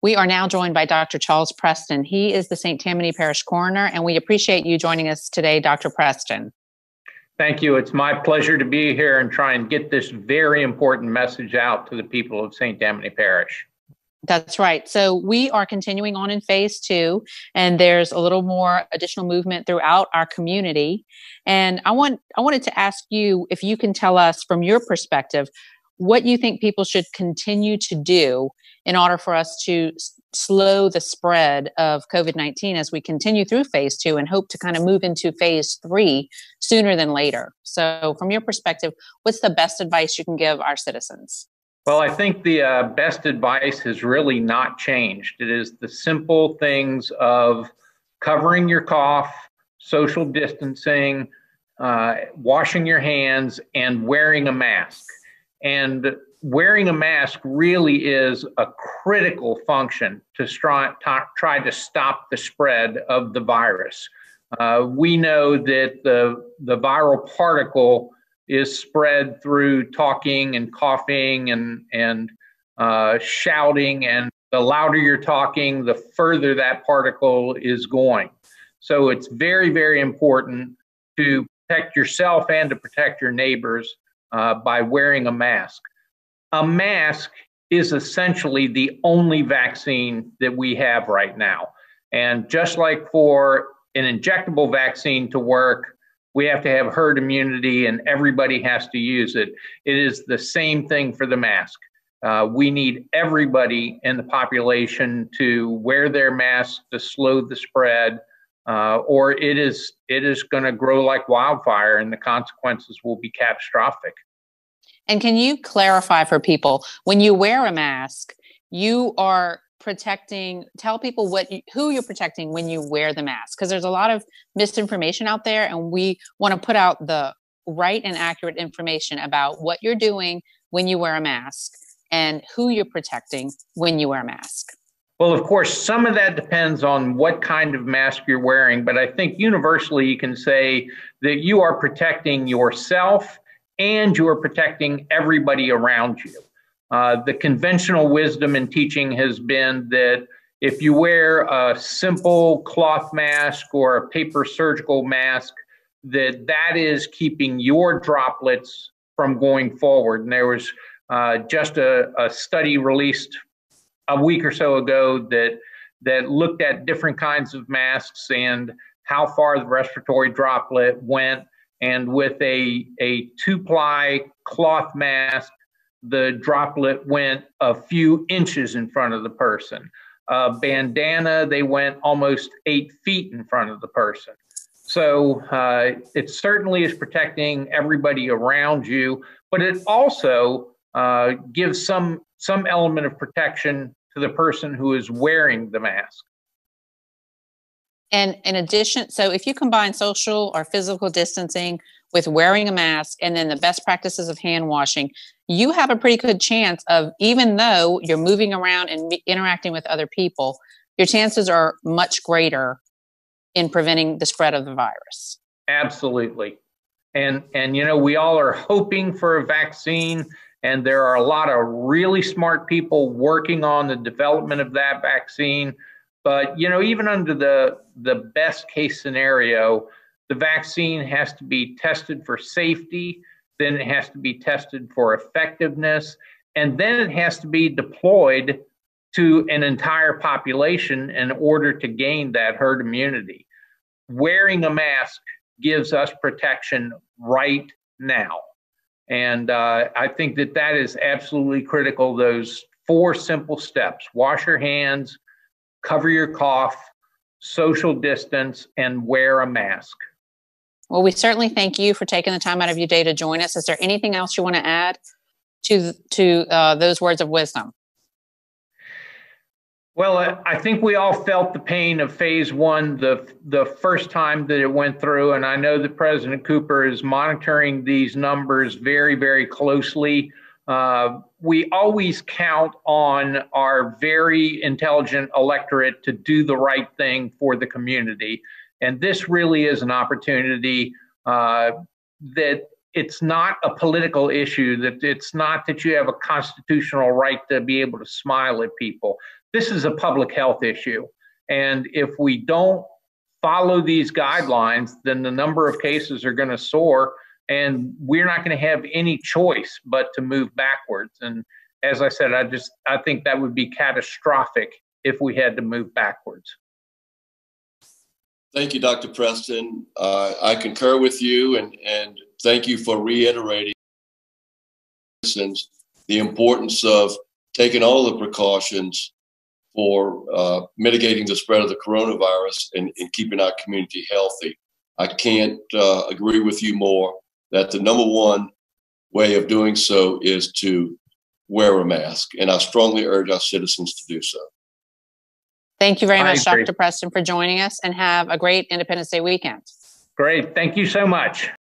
We are now joined by Dr. Charles Preston. He is the St. Tammany Parish Coroner, and we appreciate you joining us today, Dr. Preston. Thank you. It's my pleasure to be here and try and get this very important message out to the people of St. Tammany Parish. That's right. So we are continuing on in phase 2, and there's a little more additional movement throughout our community. And I wanted to ask you if you can tell us from your perspective what you think people should continue to do in order for us to slow the spread of COVID-19 as we continue through phase 2 and hope to kind of move into phase 3 sooner than later. So from your perspective, what's the best advice you can give our citizens? Well, I think the best advice has really not changed. It is the simple things of covering your cough, social distancing, washing your hands, and wearing a mask. And wearing a mask really is a critical function to try to stop the spread of the virus. We know that the viral particle is spread through talking and coughing and shouting, and the louder you're talking, the further that particle is going. So it's very, very important to protect yourself and to protect your neighbors by wearing a mask. A mask is essentially the only vaccine that we have right now. And just like for an injectable vaccine to work, we have to have herd immunity and everybody has to use it. It is the same thing for the mask. We need everybody in the population to wear their mask to slow the spread, or it is going to grow like wildfire and the consequences will be catastrophic. And can you clarify for people, when you wear a mask, you are tell people who you're protecting when you wear the mask, because there's a lot of misinformation out there, and we want to put out the right and accurate information about what you're doing when you wear a mask and who you're protecting when you wear a mask. Well, of course, some of that depends on what kind of mask you're wearing, but I think universally you can say that you are protecting yourself and you are protecting everybody around you. The conventional wisdom in teaching has been that if you wear a simple cloth mask or a paper surgical mask, that is keeping your droplets from going forward. And there was just a study released a week or so ago that looked at different kinds of masks and how far the respiratory droplet went. And with a 2-ply cloth mask, the droplet went a few inches in front of the person. Bandana, they went almost 8 feet in front of the person. So it certainly is protecting everybody around you, but it also gives some element of protection to the person who is wearing the mask. And in addition, so if you combine social or physical distancing with wearing a mask and then the best practices of hand washing, you have a pretty good chance of, even though you're moving around and interacting with other people, your chances are much greater in preventing the spread of the virus. Absolutely. And you know, we all are hoping for a vaccine, and there are a lot of really smart people working on the development of that vaccine. But, you know, even under the best case scenario, the vaccine has to be tested for safety, then it has to be tested for effectiveness, and then it has to be deployed to an entire population in order to gain that herd immunity. Wearing a mask gives us protection right now. And I think that is absolutely critical, those 4 simple steps: wash your hands, cover your cough, social distance, and wear a mask. Well, we certainly thank you for taking the time out of your day to join us. Is there anything else you want to add to those words of wisdom? Well, I think we all felt the pain of phase 1 the first time that it went through, and I know that President Cooper is monitoring these numbers very, very closely. We always count on our very intelligent electorate to do the right thing for the community. And this really is an opportunity that it's not a political issue, that it's not that you have a constitutional right to be able to smile at people. This is a public health issue. And if we don't follow these guidelines, then the number of cases are going to soar, and we're not going to have any choice but to move backwards. And as I said, I think that would be catastrophic if we had to move backwards. Thank you, Dr. Preston. I concur with you, and thank you for reiterating the importance of taking all the precautions for mitigating the spread of the coronavirus and keeping our community healthy. I can't agree with you more that the number one way of doing so is to wear a mask, and I strongly urge our citizens to do so. Thank you very much, Dr. Preston, for joining us, and have a great Independence Day weekend. Great. Thank you so much.